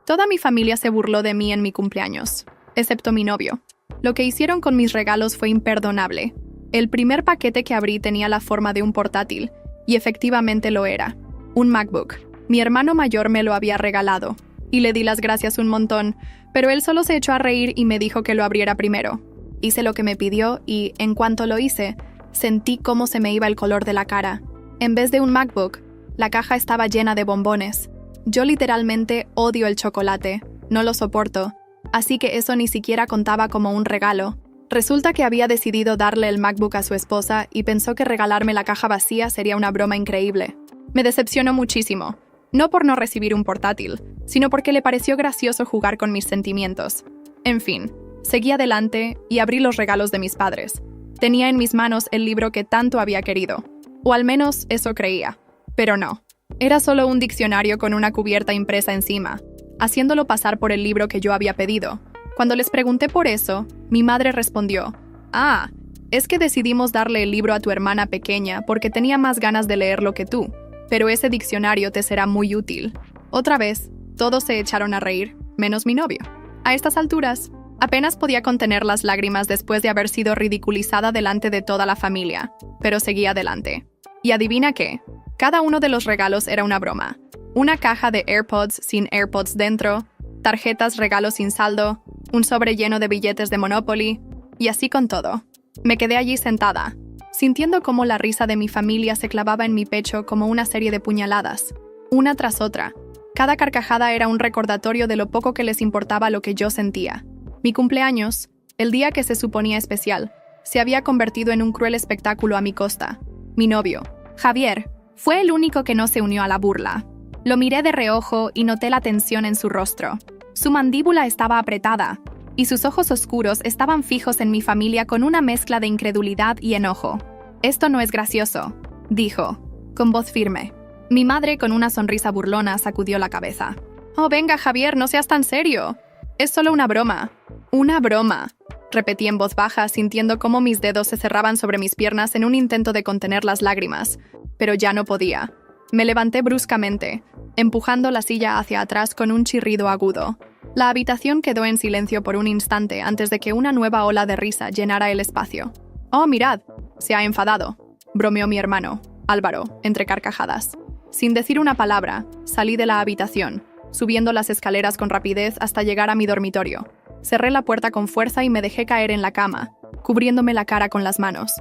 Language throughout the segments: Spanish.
Toda mi familia se burló de mí en mi cumpleaños, excepto mi novio. Lo que hicieron con mis regalos fue imperdonable. El primer paquete que abrí tenía la forma de un portátil, y efectivamente lo era. Un MacBook. Mi hermano mayor me lo había regalado, y le di las gracias un montón, pero él solo se echó a reír y me dijo que lo abriera primero. Hice lo que me pidió y, en cuanto lo hice, sentí cómo se me iba el color de la cara. En vez de un MacBook, la caja estaba llena de bombones. Yo literalmente odio el chocolate, no lo soporto, así que eso ni siquiera contaba como un regalo. Resulta que había decidido darle el MacBook a su esposa y pensó que regalarme la caja vacía sería una broma increíble. Me decepcionó muchísimo, no por no recibir un portátil, sino porque le pareció gracioso jugar con mis sentimientos. En fin, seguí adelante y abrí los regalos de mis padres. Tenía en mis manos el libro que tanto había querido, o al menos eso creía, pero no. Era solo un diccionario con una cubierta impresa encima, haciéndolo pasar por el libro que yo había pedido. Cuando les pregunté por eso, mi madre respondió: «Ah, es que decidimos darle el libro a tu hermana pequeña porque tenía más ganas de leerlo que tú, pero ese diccionario te será muy útil». Otra vez, todos se echaron a reír, menos mi novio. A estas alturas, apenas podía contener las lágrimas después de haber sido ridiculizada delante de toda la familia, pero seguí adelante. Y adivina qué, cada uno de los regalos era una broma. Una caja de AirPods sin AirPods dentro, tarjetas regalo sin saldo, un sobre lleno de billetes de Monopoly, y así con todo. Me quedé allí sentada, sintiendo cómo la risa de mi familia se clavaba en mi pecho como una serie de puñaladas, una tras otra. Cada carcajada era un recordatorio de lo poco que les importaba lo que yo sentía. Mi cumpleaños, el día que se suponía especial, se había convertido en un cruel espectáculo a mi costa. Mi novio, Javier, fue el único que no se unió a la burla. Lo miré de reojo y noté la tensión en su rostro. Su mandíbula estaba apretada, y sus ojos oscuros estaban fijos en mi familia con una mezcla de incredulidad y enojo. «Esto no es gracioso», dijo, con voz firme. Mi madre, con una sonrisa burlona, sacudió la cabeza. «Oh, venga, Javier, no seas tan serio. Es solo una broma». «Una broma», repetí en voz baja, sintiendo cómo mis dedos se cerraban sobre mis piernas en un intento de contener las lágrimas, pero ya no podía. Me levanté bruscamente, empujando la silla hacia atrás con un chirrido agudo. La habitación quedó en silencio por un instante antes de que una nueva ola de risa llenara el espacio. «Oh, mirad, se ha enfadado», bromeó mi hermano, Álvaro, entre carcajadas. Sin decir una palabra, salí de la habitación, subiendo las escaleras con rapidez hasta llegar a mi dormitorio. Cerré la puerta con fuerza y me dejé caer en la cama, cubriéndome la cara con las manos.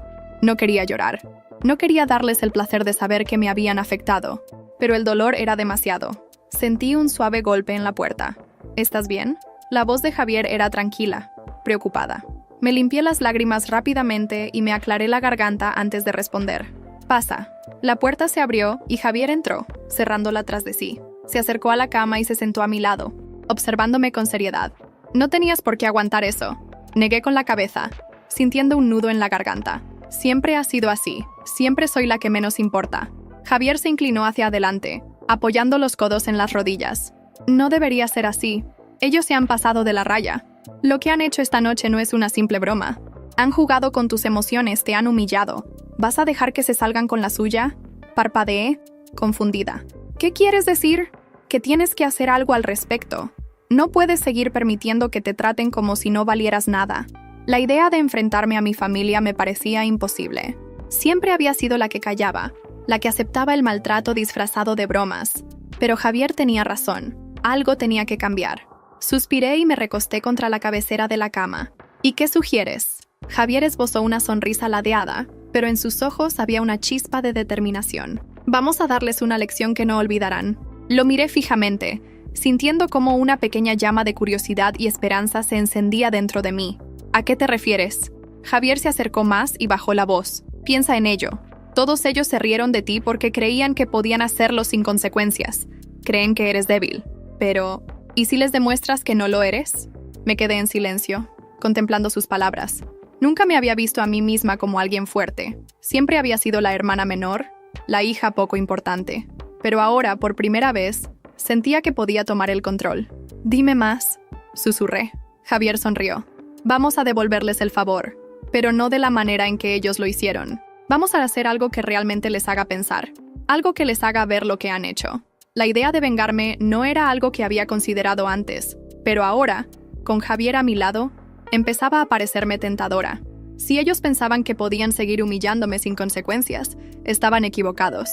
No quería llorar. No quería darles el placer de saber que me habían afectado, pero el dolor era demasiado. Sentí un suave golpe en la puerta. «¿Estás bien?». La voz de Javier era tranquila, preocupada. Me limpié las lágrimas rápidamente y me aclaré la garganta antes de responder. «Pasa». La puerta se abrió y Javier entró, cerrándola tras de sí. Se acercó a la cama y se sentó a mi lado, observándome con seriedad. «No tenías por qué aguantar eso», negué con la cabeza, sintiendo un nudo en la garganta. «Siempre ha sido así. Siempre soy la que menos importa». Javier se inclinó hacia adelante, apoyando los codos en las rodillas. «No debería ser así. Ellos se han pasado de la raya. Lo que han hecho esta noche no es una simple broma. Han jugado con tus emociones, te han humillado. ¿Vas a dejar que se salgan con la suya?». Parpadeé, confundida. «¿Qué quieres decir?». «Que tienes que hacer algo al respecto. No puedes seguir permitiendo que te traten como si no valieras nada». La idea de enfrentarme a mi familia me parecía imposible. Siempre había sido la que callaba, la que aceptaba el maltrato disfrazado de bromas. Pero Javier tenía razón. Algo tenía que cambiar. Suspiré y me recosté contra la cabecera de la cama. «¿Y qué sugieres?». Javier esbozó una sonrisa ladeada, pero en sus ojos había una chispa de determinación. «Vamos a darles una lección que no olvidarán». Lo miré fijamente, sintiendo como una pequeña llama de curiosidad y esperanza se encendía dentro de mí. «¿A qué te refieres?». Javier se acercó más y bajó la voz. «Piensa en ello. Todos ellos se rieron de ti porque creían que podían hacerlo sin consecuencias. Creen que eres débil. Pero, ¿y si les demuestras que no lo eres?». Me quedé en silencio, contemplando sus palabras. Nunca me había visto a mí misma como alguien fuerte. Siempre había sido la hermana menor, la hija poco importante. Pero ahora, por primera vez, sentía que podía tomar el control. «Dime más», susurré. Javier sonrió. «Vamos a devolverles el favor, pero no de la manera en que ellos lo hicieron. Vamos a hacer algo que realmente les haga pensar, algo que les haga ver lo que han hecho». La idea de vengarme no era algo que había considerado antes, pero ahora, con Javier a mi lado, empezaba a parecerme tentadora. Si ellos pensaban que podían seguir humillándome sin consecuencias, estaban equivocados.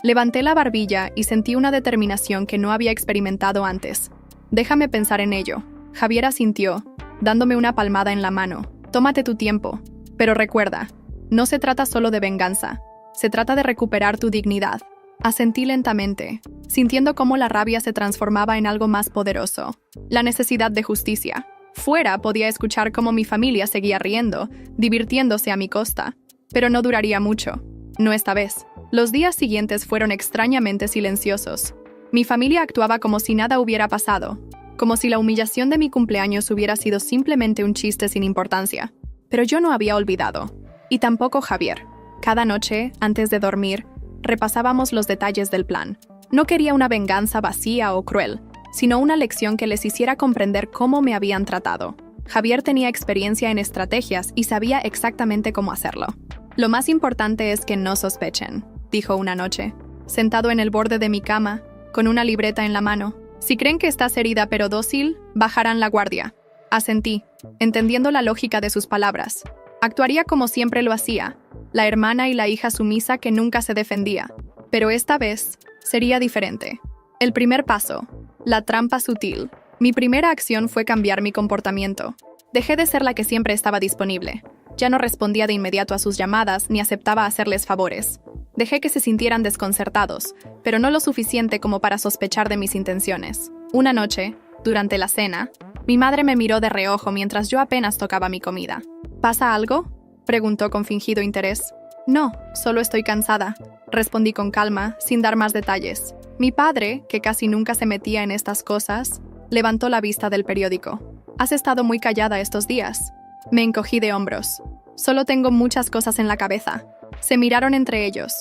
Levanté la barbilla y sentí una determinación que no había experimentado antes. Déjame pensar en ello. Javier asintió, dándome una palmada en la mano. Tómate tu tiempo. Pero recuerda, no se trata solo de venganza. Se trata de recuperar tu dignidad. Asentí lentamente, sintiendo cómo la rabia se transformaba en algo más poderoso. La necesidad de justicia. Fuera podía escuchar cómo mi familia seguía riendo, divirtiéndose a mi costa. Pero no duraría mucho. No esta vez. Los días siguientes fueron extrañamente silenciosos. Mi familia actuaba como si nada hubiera pasado, como si la humillación de mi cumpleaños hubiera sido simplemente un chiste sin importancia. Pero yo no había olvidado. Y tampoco Javier. Cada noche, antes de dormir, repasábamos los detalles del plan. No quería una venganza vacía o cruel, sino una lección que les hiciera comprender cómo me habían tratado. Javier tenía experiencia en estrategias y sabía exactamente cómo hacerlo. Lo más importante es que no sospechen, dijo una noche, sentado en el borde de mi cama, con una libreta en la mano. Si creen que estás herida pero dócil, bajarán la guardia. Asentí, entendiendo la lógica de sus palabras. Actuaría como siempre lo hacía, la hermana y la hija sumisa que nunca se defendía. Pero esta vez sería diferente. El primer paso, la trampa sutil. Mi primera acción fue cambiar mi comportamiento. Dejé de ser la que siempre estaba disponible. Ya no respondía de inmediato a sus llamadas ni aceptaba hacerles favores. Dejé que se sintieran desconcertados, pero no lo suficiente como para sospechar de mis intenciones. Una noche, durante la cena, mi madre me miró de reojo mientras yo apenas tocaba mi comida. ¿Pasa algo?, preguntó con fingido interés. No, solo estoy cansada, respondí con calma, sin dar más detalles. Mi padre, que casi nunca se metía en estas cosas, levantó la vista del periódico. ¿Has estado muy callada estos días? Me encogí de hombros. Solo tengo muchas cosas en la cabeza. Se miraron entre ellos,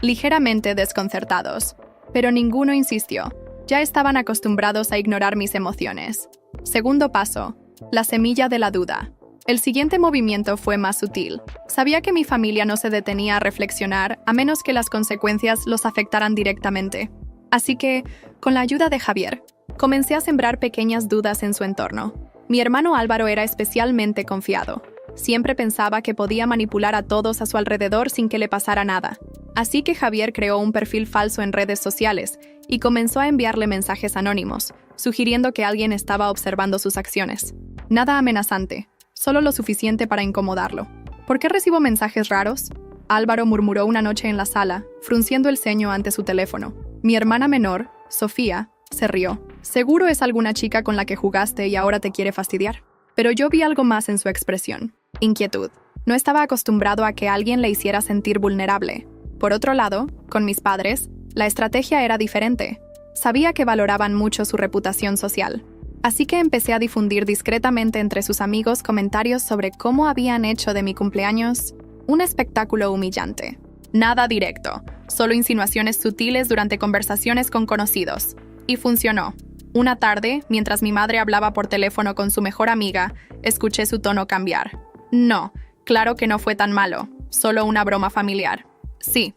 ligeramente desconcertados, pero ninguno insistió. Ya estaban acostumbrados a ignorar mis emociones. Segundo paso, la semilla de la duda. El siguiente movimiento fue más sutil. Sabía que mi familia no se detenía a reflexionar a menos que las consecuencias los afectaran directamente. Así que, con la ayuda de Javier, comencé a sembrar pequeñas dudas en su entorno. Mi hermano Álvaro era especialmente confiado. Siempre pensaba que podía manipular a todos a su alrededor sin que le pasara nada. Así que Javier creó un perfil falso en redes sociales y comenzó a enviarle mensajes anónimos, sugiriendo que alguien estaba observando sus acciones. Nada amenazante, solo lo suficiente para incomodarlo. ¿Por qué recibo mensajes raros?, Álvaro murmuró una noche en la sala, frunciendo el ceño ante su teléfono. Mi hermana menor, Sofía, se rió. Seguro es alguna chica con la que jugaste y ahora te quiere fastidiar. Pero yo vi algo más en su expresión. Inquietud. No estaba acostumbrado a que alguien le hiciera sentir vulnerable. Por otro lado, con mis padres, la estrategia era diferente. Sabía que valoraban mucho su reputación social. Así que empecé a difundir discretamente entre sus amigos comentarios sobre cómo habían hecho de mi cumpleaños un espectáculo humillante. Nada directo, solo insinuaciones sutiles durante conversaciones con conocidos. Y funcionó. Una tarde, mientras mi madre hablaba por teléfono con su mejor amiga, escuché su tono cambiar. No, claro que no fue tan malo, solo una broma familiar. Sí,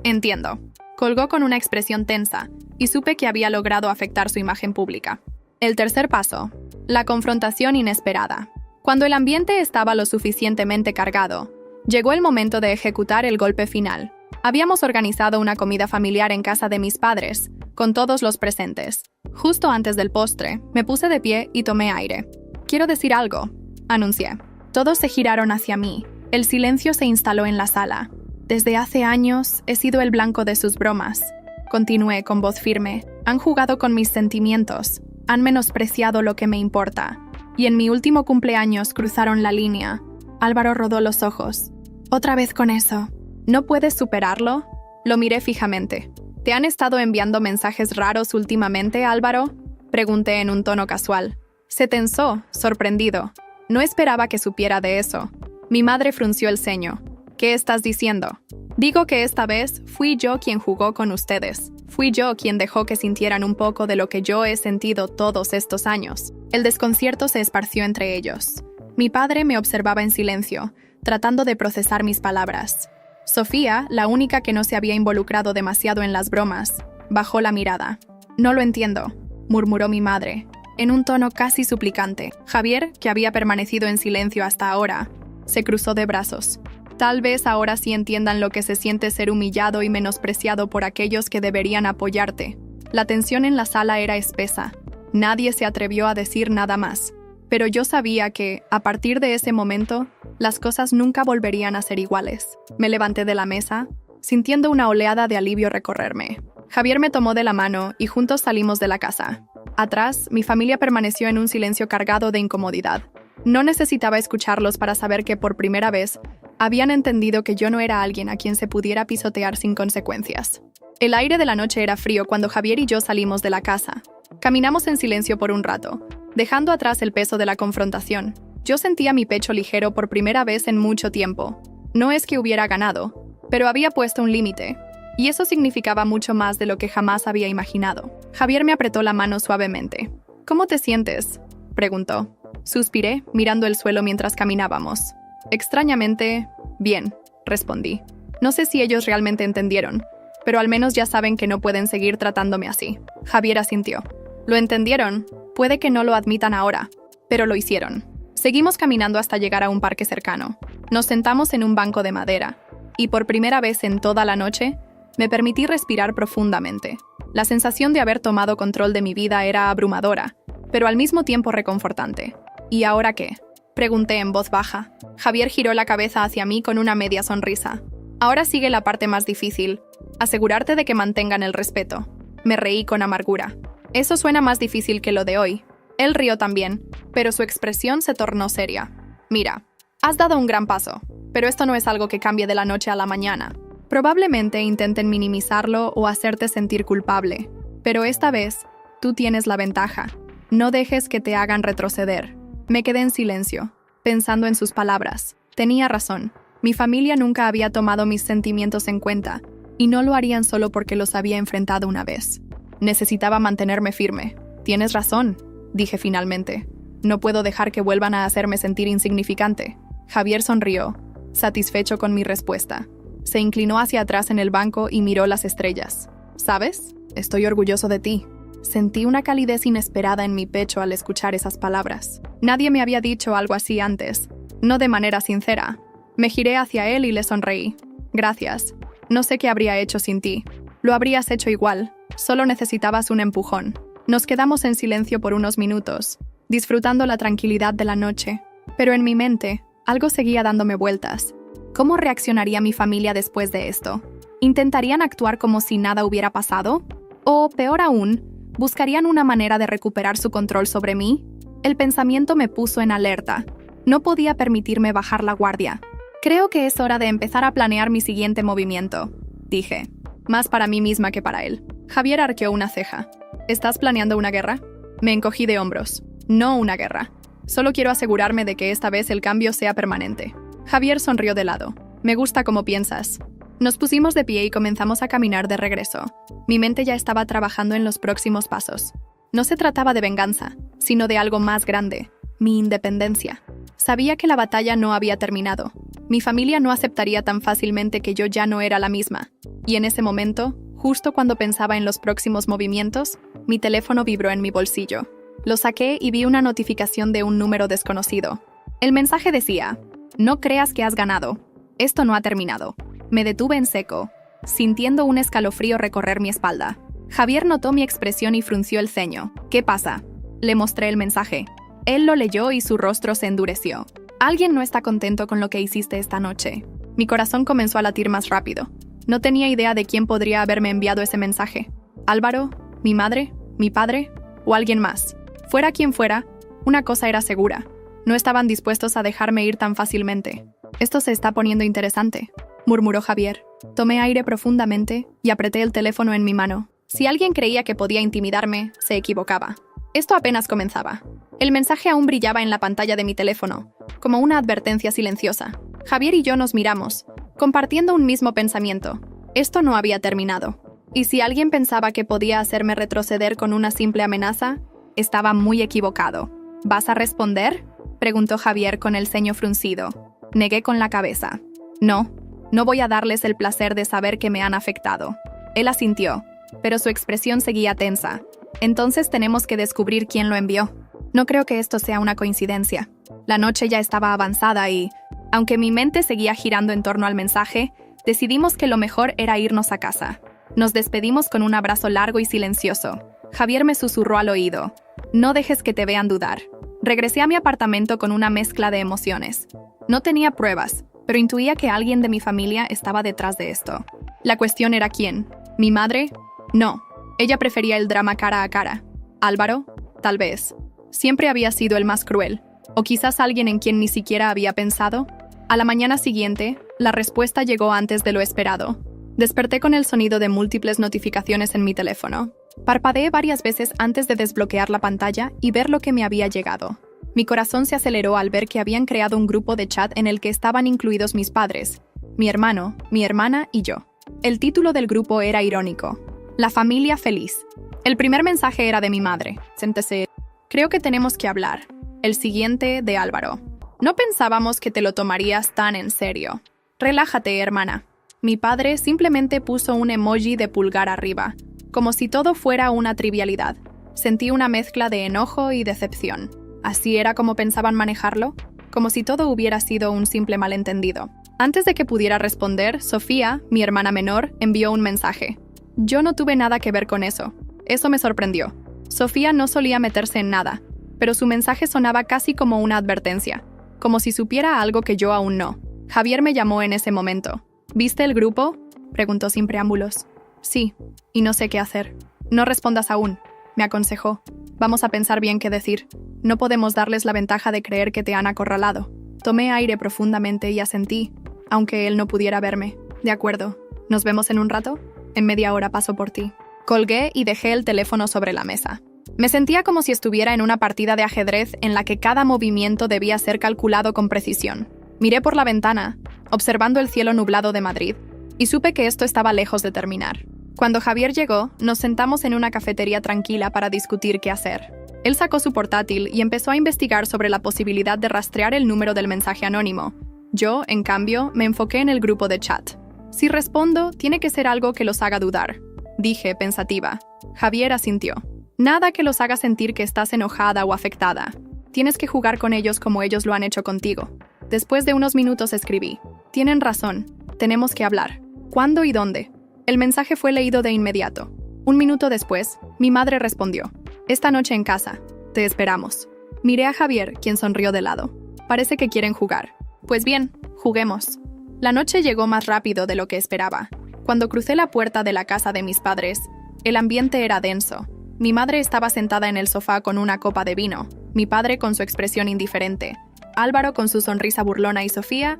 entiendo. Colgó con una expresión tensa, y supe que había logrado afectar su imagen pública. El tercer paso, la confrontación inesperada. Cuando el ambiente estaba lo suficientemente cargado, llegó el momento de ejecutar el golpe final. Habíamos organizado una comida familiar en casa de mis padres, con todos los presentes. Justo antes del postre, me puse de pie y tomé aire. «Quiero decir algo», anuncié. Todos se giraron hacia mí. El silencio se instaló en la sala. «Desde hace años he sido el blanco de sus bromas», continué con voz firme. «Han jugado con mis sentimientos. Han menospreciado lo que me importa. Y en mi último cumpleaños cruzaron la línea». Álvaro rodó los ojos. «¿Otra vez con eso? ¿No puedes superarlo?» Lo miré fijamente. «¿Te han estado enviando mensajes raros últimamente, Álvaro?», pregunté en un tono casual. Se tensó, sorprendido. No esperaba que supiera de eso. Mi madre frunció el ceño. «¿Qué estás diciendo?» «Digo que esta vez fui yo quien jugó con ustedes. Fui yo quien dejó que sintieran un poco de lo que yo he sentido todos estos años». El desconcierto se esparció entre ellos. Mi padre me observaba en silencio, tratando de procesar mis palabras. Sofía, la única que no se había involucrado demasiado en las bromas, Bajó la mirada. «No lo entiendo», murmuró mi madre, en un tono casi suplicante. Javier, que había permanecido en silencio hasta ahora, se cruzó de brazos. «Tal vez ahora sí entiendan lo que se siente ser humillado y menospreciado por aquellos que deberían apoyarte». La tensión en la sala era espesa. Nadie se atrevió a decir nada más. Pero yo sabía que, a partir de ese momento, las cosas nunca volverían a ser iguales. Me levanté de la mesa, sintiendo una oleada de alivio recorrerme. Javier me tomó de la mano y juntos salimos de la casa. Atrás, mi familia permaneció en un silencio cargado de incomodidad. No necesitaba escucharlos para saber que, por primera vez, habían entendido que yo no era alguien a quien se pudiera pisotear sin consecuencias. El aire de la noche era frío cuando Javier y yo salimos de la casa. Caminamos en silencio por un rato, dejando atrás el peso de la confrontación. Yo sentía mi pecho ligero por primera vez en mucho tiempo. No es que hubiera ganado, pero había puesto un límite, y eso significaba mucho más de lo que jamás había imaginado. Javier me apretó la mano suavemente. «¿Cómo te sientes?», preguntó. Suspiré, mirando el suelo mientras caminábamos. «Extrañamente, bien», respondí. No sé si ellos realmente entendieron, pero al menos ya saben que no pueden seguir tratándome así. Javier asintió. «¿Lo entendieron? Puede que no lo admitan ahora, pero lo hicieron». Seguimos caminando hasta llegar a un parque cercano. Nos sentamos en un banco de madera, y por primera vez en toda la noche, me permití respirar profundamente. La sensación de haber tomado control de mi vida era abrumadora, pero al mismo tiempo reconfortante. «¿Y ahora qué?», pregunté en voz baja. Javier giró la cabeza hacia mí con una media sonrisa. «Ahora sigue la parte más difícil, asegurarte de que mantengan el respeto». Me reí con amargura. «Eso suena más difícil que lo de hoy». Él rió también, pero su expresión se tornó seria. «Mira, has dado un gran paso, pero esto no es algo que cambie de la noche a la mañana. Probablemente intenten minimizarlo o hacerte sentir culpable, pero esta vez, tú tienes la ventaja. No dejes que te hagan retroceder». Me quedé en silencio, pensando en sus palabras. Tenía razón. Mi familia nunca había tomado mis sentimientos en cuenta, y no lo harían solo porque los había enfrentado una vez. Necesitaba mantenerme firme. «Tienes razón», dije finalmente. «No puedo dejar que vuelvan a hacerme sentir insignificante». Javier sonrió, satisfecho con mi respuesta. Se inclinó hacia atrás en el banco y miró las estrellas. «¿Sabes? Estoy orgulloso de ti». Sentí una calidez inesperada en mi pecho al escuchar esas palabras. Nadie me había dicho algo así antes, no de manera sincera. Me giré hacia él y le sonreí. «Gracias. No sé qué habría hecho sin ti. Lo habrías hecho igual. Solo necesitabas un empujón». Nos quedamos en silencio por unos minutos, disfrutando la tranquilidad de la noche. Pero en mi mente, algo seguía dándome vueltas. ¿Cómo reaccionaría mi familia después de esto? ¿Intentarían actuar como si nada hubiera pasado? O, peor aún, ¿buscarían una manera de recuperar su control sobre mí? El pensamiento me puso en alerta. No podía permitirme bajar la guardia. «Creo que es hora de empezar a planear mi siguiente movimiento», dije, más para mí misma que para él. Javier arqueó una ceja. «¿Estás planeando una guerra?». Me encogí de hombros. «No una guerra. Solo quiero asegurarme de que esta vez el cambio sea permanente». Javier sonrió de lado. «Me gusta cómo piensas». Nos pusimos de pie y comenzamos a caminar de regreso. Mi mente ya estaba trabajando en los próximos pasos. No se trataba de venganza, sino de algo más grande, mi independencia. Sabía que la batalla no había terminado. Mi familia no aceptaría tan fácilmente que yo ya no era la misma. Y en ese momento, justo cuando pensaba en los próximos movimientos, mi teléfono vibró en mi bolsillo. Lo saqué y vi una notificación de un número desconocido. El mensaje decía: «No creas que has ganado. Esto no ha terminado». Me detuve en seco, sintiendo un escalofrío recorrer mi espalda. Javier notó mi expresión y frunció el ceño. «¿Qué pasa?». Le mostré el mensaje. Él lo leyó y su rostro se endureció. «Alguien no está contento con lo que hiciste esta noche». Mi corazón comenzó a latir más rápido. No tenía idea de quién podría haberme enviado ese mensaje. ¿Álvaro? ¿Mi madre? ¿Mi padre? ¿O alguien más? Fuera quien fuera, una cosa era segura. No estaban dispuestos a dejarme ir tan fácilmente. «Esto se está poniendo interesante», murmuró Javier. Tomé aire profundamente y apreté el teléfono en mi mano. Si alguien creía que podía intimidarme, se equivocaba. Esto apenas comenzaba. El mensaje aún brillaba en la pantalla de mi teléfono, como una advertencia silenciosa. Javier y yo nos miramos, compartiendo un mismo pensamiento. Esto no había terminado. Y si alguien pensaba que podía hacerme retroceder con una simple amenaza, estaba muy equivocado. «¿Vas a responder?», preguntó Javier con el ceño fruncido. Negué con la cabeza. «No. No voy a darles el placer de saber que me han afectado». Él asintió. pero su expresión seguía tensa. Entonces tenemos que descubrir quién lo envió. No creo que esto sea una coincidencia. La noche ya estaba avanzada y, aunque mi mente seguía girando en torno al mensaje, decidimos que lo mejor era irnos a casa. Nos despedimos con un abrazo largo y silencioso. Javier me susurró al oído: no dejes que te vean dudar. Regresé a mi apartamento con una mezcla de emociones. No tenía pruebas, pero intuía que alguien de mi familia estaba detrás de esto. La cuestión era quién. ¿Mi madre? No. Ella prefería el drama cara a cara. ¿Álvaro? Tal vez. Siempre había sido el más cruel. ¿O quizás alguien en quien ni siquiera había pensado? A la mañana siguiente, la respuesta llegó antes de lo esperado. Desperté con el sonido de múltiples notificaciones en mi teléfono. Parpadeé varias veces antes de desbloquear la pantalla y ver lo que me había llegado. Mi corazón se aceleró al ver que habían creado un grupo de chat en el que estaban incluidos mis padres, mi hermano, mi hermana y yo. El título del grupo era irónico: La familia feliz. El primer mensaje era de mi madre. Sentése. Creo que tenemos que hablar. El siguiente, de Álvaro. No pensábamos que te lo tomarías tan en serio. Relájate, hermana. Mi padre simplemente puso un emoji de pulgar arriba, como si todo fuera una trivialidad. Sentí una mezcla de enojo y decepción. ¿Así era como pensaban manejarlo? Como si todo hubiera sido un simple malentendido. Antes de que pudiera responder, Sofía, mi hermana menor, envió un mensaje. Yo no tuve nada que ver con eso. Eso me sorprendió. Sofía no solía meterse en nada, pero su mensaje sonaba casi como una advertencia, como si supiera algo que yo aún no. Javier me llamó en ese momento. ¿Viste el grupo?, preguntó sin preámbulos. Sí, y no sé qué hacer. No respondas aún, me aconsejó. Vamos a pensar bien qué decir. No podemos darles la ventaja de creer que te han acorralado. Tomé aire profundamente y asentí, aunque él no pudiera verme. De acuerdo. ¿Nos vemos en un rato? En media hora paso por ti. Colgué y dejé el teléfono sobre la mesa. Me sentía como si estuviera en una partida de ajedrez en la que cada movimiento debía ser calculado con precisión. Miré por la ventana, observando el cielo nublado de Madrid, y supe que esto estaba lejos de terminar. Cuando Javier llegó, nos sentamos en una cafetería tranquila para discutir qué hacer. Él sacó su portátil y empezó a investigar sobre la posibilidad de rastrear el número del mensaje anónimo. Yo, en cambio, me enfoqué en el grupo de chat. Si respondo, tiene que ser algo que los haga dudar, dije, pensativa. Javier asintió. Nada que los haga sentir que estás enojada o afectada. Tienes que jugar con ellos como ellos lo han hecho contigo. Después de unos minutos escribí: tienen razón, tenemos que hablar. ¿Cuándo y dónde? El mensaje fue leído de inmediato. Un minuto después, mi madre respondió: esta noche en casa, te esperamos. Miré a Javier, quien sonrió de lado. Parece que quieren jugar. Pues bien, juguemos. La noche llegó más rápido de lo que esperaba. Cuando crucé la puerta de la casa de mis padres, el ambiente era denso. Mi madre estaba sentada en el sofá con una copa de vino, mi padre con su expresión indiferente, Álvaro con su sonrisa burlona y Sofía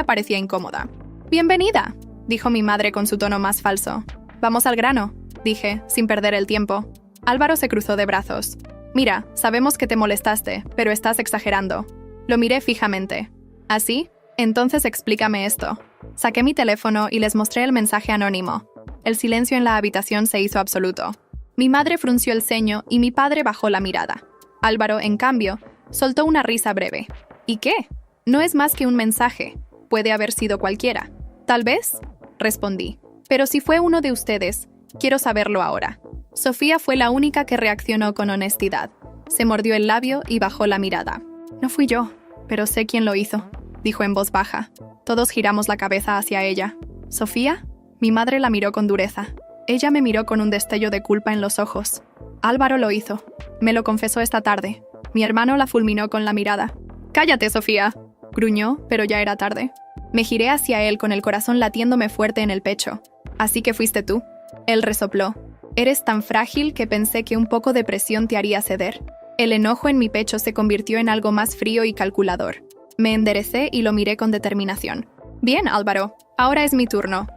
parecía incómoda. «Bienvenida», dijo mi madre con su tono más falso. «Vamos al grano», dije, sin perder el tiempo. Álvaro se cruzó de brazos. «Mira, sabemos que te molestaste, pero estás exagerando». Lo miré fijamente. «¿Así? Entonces explícame esto». Saqué mi teléfono y les mostré el mensaje anónimo. El silencio en la habitación se hizo absoluto. Mi madre frunció el ceño y mi padre bajó la mirada. Álvaro, en cambio, soltó una risa breve. ¿Y qué? No es más que un mensaje. Puede haber sido cualquiera. ¿Tal vez?, respondí. Pero si fue uno de ustedes, quiero saberlo ahora. Sofía fue la única que reaccionó con honestidad. Se mordió el labio y bajó la mirada. No fui yo, pero sé quién lo hizo, dijo en voz baja. Todos giramos la cabeza hacia ella. ¿Sofía? Mi madre la miró con dureza. Ella me miró con un destello de culpa en los ojos. Álvaro lo hizo. Me lo confesó esta tarde. Mi hermano la fulminó con la mirada. «¡Cállate, Sofía!», gruñó, pero ya era tarde. Me giré hacia él con el corazón latiéndome fuerte en el pecho. «¿Así que fuiste tú?». Él resopló. «Eres tan frágil que pensé que un poco de presión te haría ceder». El enojo en mi pecho se convirtió en algo más frío y calculador. Me enderecé y lo miré con determinación. «Bien, Álvaro. Ahora es mi turno.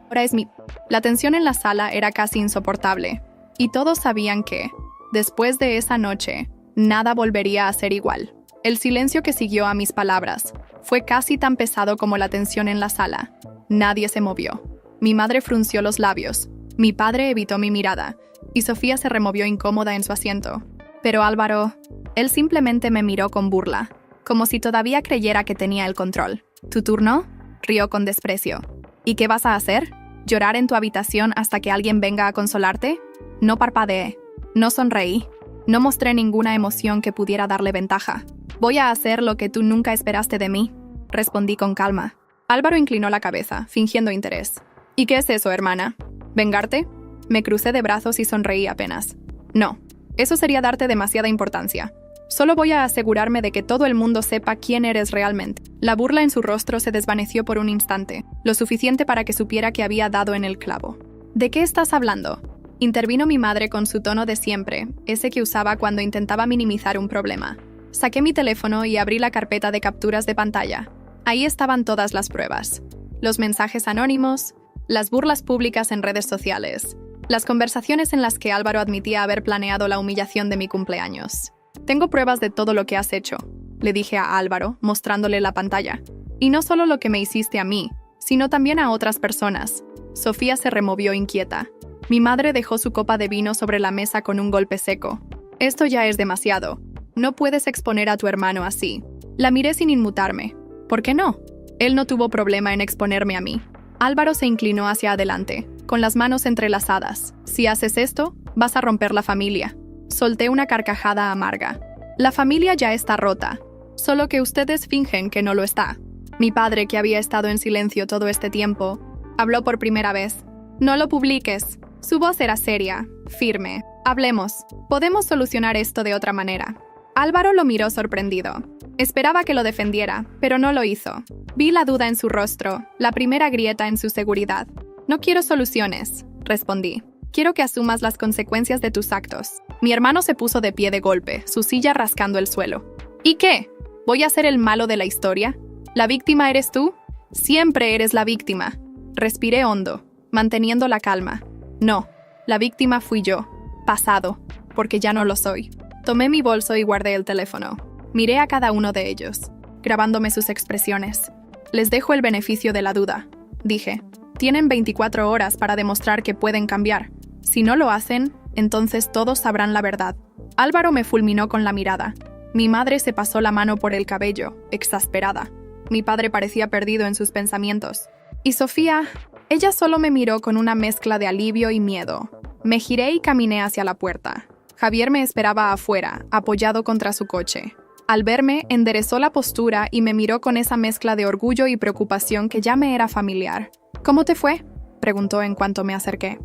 La tensión en la sala era casi insoportable. Y todos sabían que, después de esa noche, nada volvería a ser igual. El silencio que siguió a mis palabras fue casi tan pesado como la tensión en la sala. Nadie se movió. Mi madre frunció los labios. Mi padre evitó mi mirada. Y Sofía se removió incómoda en su asiento. Pero Álvaro, él simplemente me miró con burla, como si todavía creyera que tenía el control. «¿Tu turno?», rió con desprecio. «¿Y qué vas a hacer?». ¿Llorar en tu habitación hasta que alguien venga a consolarte? No parpadeé. No sonreí. No mostré ninguna emoción que pudiera darle ventaja. Voy a hacer lo que tú nunca esperaste de mí, respondí con calma. Álvaro inclinó la cabeza, fingiendo interés. ¿Y qué es eso, hermana? ¿Vengarte? Me crucé de brazos y sonreí apenas. No, eso sería darte demasiada importancia. Solo voy a asegurarme de que todo el mundo sepa quién eres realmente. La burla en su rostro se desvaneció por un instante, lo suficiente para que supiera que había dado en el clavo. ¿De qué estás hablando? Intervino mi madre con su tono de siempre, ese que usaba cuando intentaba minimizar un problema. Saqué mi teléfono y abrí la carpeta de capturas de pantalla. Ahí estaban todas las pruebas. Los mensajes anónimos, las burlas públicas en redes sociales, las conversaciones en las que Álvaro admitía haber planeado la humillación de mi cumpleaños. Tengo pruebas de todo lo que has hecho, le dije a Álvaro, mostrándole la pantalla. Y no solo lo que me hiciste a mí, sino también a otras personas. Sofía se removió inquieta. Mi madre dejó su copa de vino sobre la mesa con un golpe seco. Esto ya es demasiado. No puedes exponer a tu hermano así. La miré sin inmutarme. ¿Por qué no? Él no tuvo problema en exponerme a mí. Álvaro se inclinó hacia adelante, con las manos entrelazadas. Si haces esto, vas a romper la familia. Solté una carcajada amarga. La familia ya está rota, solo que ustedes fingen que no lo está. Mi padre, que había estado en silencio todo este tiempo, habló por primera vez. No lo publiques. Su voz era seria, firme. Hablemos. Podemos solucionar esto de otra manera. Álvaro lo miró sorprendido. Esperaba que lo defendiera, pero no lo hizo. Vi la duda en su rostro, la primera grieta en su seguridad. No quiero soluciones, respondí. Quiero que asumas las consecuencias de tus actos. Mi hermano se puso de pie de golpe, su silla rascando el suelo. ¿Y qué? ¿Voy a ser el malo de la historia? ¿La víctima eres tú? Siempre eres la víctima. Respiré hondo, manteniendo la calma. No, la víctima fui yo. Pasado, porque ya no lo soy. Tomé mi bolso y guardé el teléfono. Miré a cada uno de ellos, grabándome sus expresiones. Les dejo el beneficio de la duda, dije. Tienen 24 horas para demostrar que pueden cambiar. Si no lo hacen, entonces todos sabrán la verdad. Álvaro me fulminó con la mirada. Mi madre se pasó la mano por el cabello, exasperada. Mi padre parecía perdido en sus pensamientos. Y Sofía, ella solo me miró con una mezcla de alivio y miedo. Me giré y caminé hacia la puerta. Javier me esperaba afuera, apoyado contra su coche. Al verme, enderezó la postura y me miró con esa mezcla de orgullo y preocupación que ya me era familiar. ¿Cómo te fue?, preguntó en cuanto me acerqué.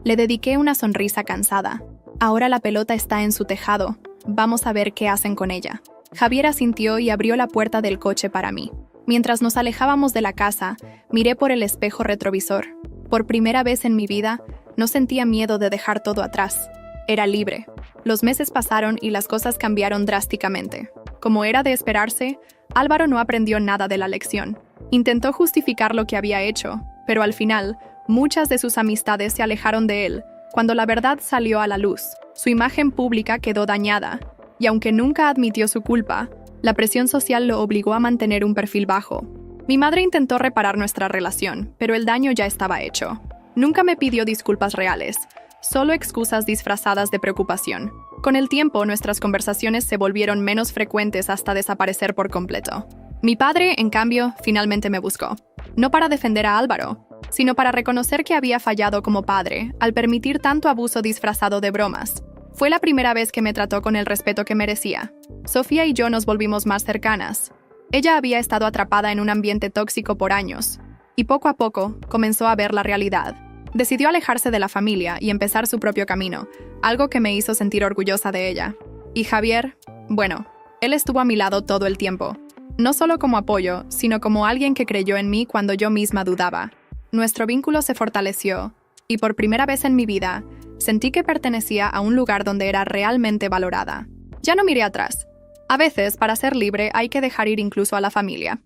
Le dediqué una sonrisa cansada. Ahora la pelota está en su tejado. Vamos a ver qué hacen con ella. Javier asintió y abrió la puerta del coche para mí. Mientras nos alejábamos de la casa, miré por el espejo retrovisor. Por primera vez en mi vida, no sentía miedo de dejar todo atrás. Era libre. Los meses pasaron y las cosas cambiaron drásticamente. Como era de esperarse, Álvaro no aprendió nada de la lección. Intentó justificar lo que había hecho, pero al final, muchas de sus amistades se alejaron de él. Cuando la verdad salió a la luz, su imagen pública quedó dañada, y aunque nunca admitió su culpa, la presión social lo obligó a mantener un perfil bajo. Mi madre intentó reparar nuestra relación, pero el daño ya estaba hecho. Nunca me pidió disculpas reales, solo excusas disfrazadas de preocupación. Con el tiempo, nuestras conversaciones se volvieron menos frecuentes hasta desaparecer por completo. Mi padre, en cambio, finalmente me buscó. No para defender a Álvaro, sino para reconocer que había fallado como padre al permitir tanto abuso disfrazado de bromas. Fue la primera vez que me trató con el respeto que merecía. Sofía y yo nos volvimos más cercanas. Ella había estado atrapada en un ambiente tóxico por años, y poco a poco comenzó a ver la realidad. Decidió alejarse de la familia y empezar su propio camino, algo que me hizo sentir orgullosa de ella. Y Javier, bueno, él estuvo a mi lado todo el tiempo. No solo como apoyo, sino como alguien que creyó en mí cuando yo misma dudaba. Nuestro vínculo se fortaleció, y por primera vez en mi vida, sentí que pertenecía a un lugar donde era realmente valorada. Ya no miré atrás. A veces, para ser libre, hay que dejar ir incluso a la familia.